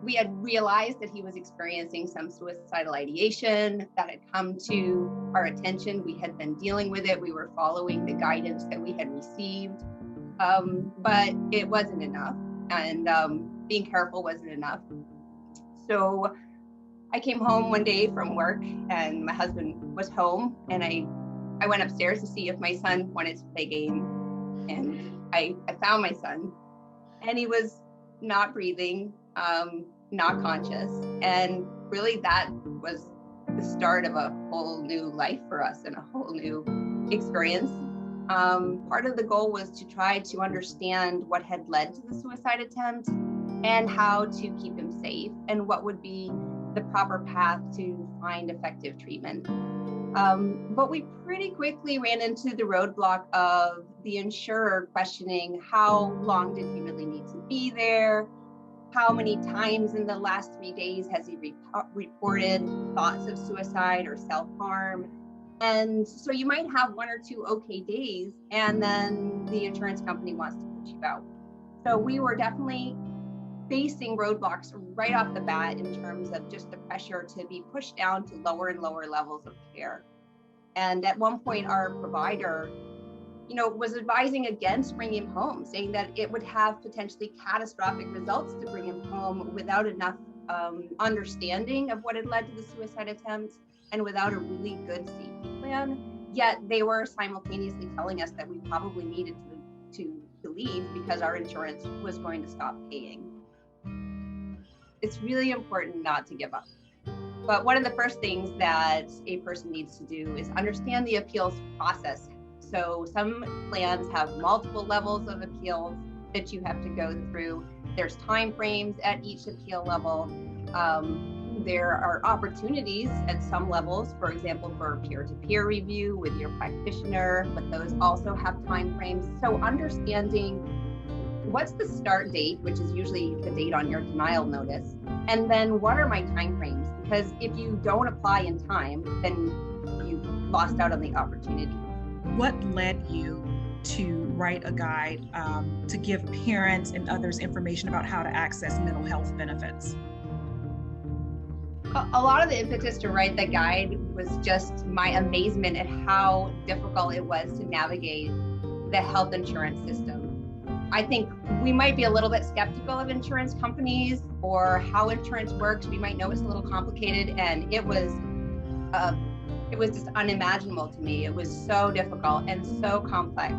we had realized that he was experiencing some suicidal ideation that had come to our attention. We had been dealing with it. We were following the guidance that we had received, but it wasn't enough. And being careful wasn't enough. So I came home one day from work and my husband was home, and I went upstairs to see if my son wanted to play a game. And I found my son, and he was not breathing, not conscious. And really that was the start of a whole new life for us and a whole new experience. Part of the goal was to try to understand what had led to the suicide attempt and how to keep him safe and what would be the proper path to find effective treatment. But we pretty quickly ran into the roadblock of the insurer questioning how long did he really need to be there? How many times in the last 3 days has he reported thoughts of suicide or self-harm? And so you might have 1 or 2 okay days, and then the insurance company wants to put you out. So we were definitely facing roadblocks right off the bat in terms of just the pressure to be pushed down to lower and lower levels of care. And at one point, our provider, was advising against bringing him home, saying that it would have potentially catastrophic results to bring him home without enough understanding of what had led to the suicide attempt and without a really good safety plan. Yet they were simultaneously telling us that we probably needed to leave because our insurance was going to stop paying. It's really important not to give up. But one of the first things that a person needs to do is understand the appeals process. So some plans have multiple levels of appeals that you have to go through. There's time frames at each appeal level. There are opportunities at some levels, for example, for peer-to-peer review with your practitioner, but those also have time frames. So understanding what's the start date, which is usually the date on your denial notice, and then what are my time frames? Because if you don't apply in time, then you've lost out on the opportunity. What led you to write a guide to give parents and others information about how to access mental health benefits? A lot of the impetus to write the guide was just my amazement at how difficult it was to navigate the health insurance system. I think we might be a little bit skeptical of insurance companies or how insurance works. We might know it's a little complicated, and it was just unimaginable to me. It was so difficult and so complex.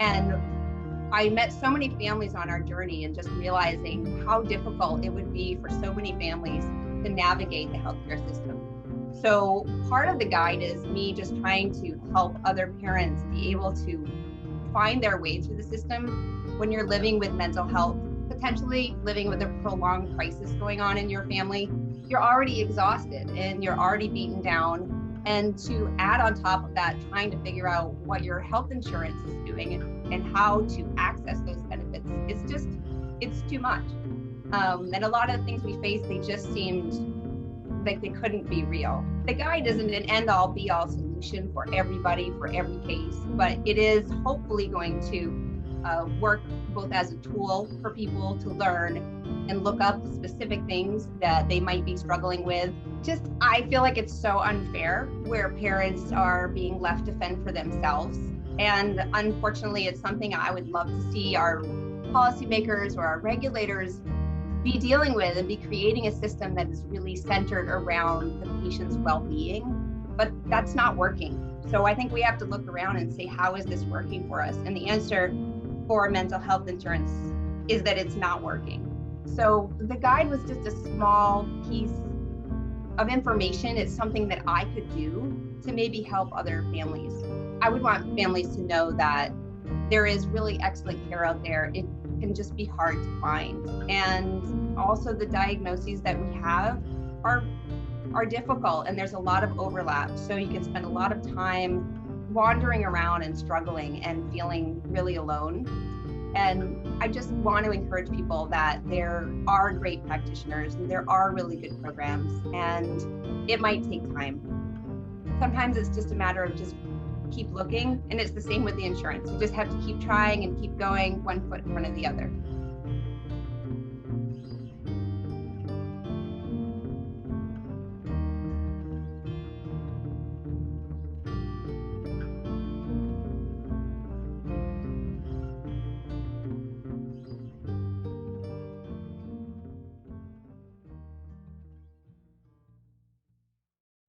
And I met so many families on our journey and just realizing how difficult it would be for so many families to navigate the healthcare system. So part of the guide is me just trying to help other parents be able to find their way through the system when you're living with mental health, potentially living with a prolonged crisis going on in your family. You're already exhausted and you're already beaten down. And to add on top of that, trying to figure out what your health insurance is doing and how to access those benefits, it's too much. And a lot of the things we faced, they just seemed like they couldn't be real. The guide isn't an end-all be-all solution for everybody, for every case, but it is hopefully going to work both as a tool for people to learn and look up specific things that they might be struggling with. I feel like it's so unfair where parents are being left to fend for themselves. And unfortunately, it's something I would love to see our policymakers or our regulators be dealing with and be creating a system that is really centered around the patient's well-being, but that's not working. So I think we have to look around and say, how is this working for us? And the answer for mental health insurance is that it's not working. So the guide was just a small piece of information. It's something that I could do to maybe help other families. I would want families to know that there is really excellent care out there. It can just be hard to find. And also the diagnoses that we have are difficult, and there's a lot of overlap. So you can spend a lot of time wandering around and struggling and feeling really alone. And I just want to encourage people that there are great practitioners and there are really good programs, and it might take time. Sometimes it's just a matter of just keep looking, and it's the same with the insurance. You just have to keep trying and keep going, one foot in front of the other.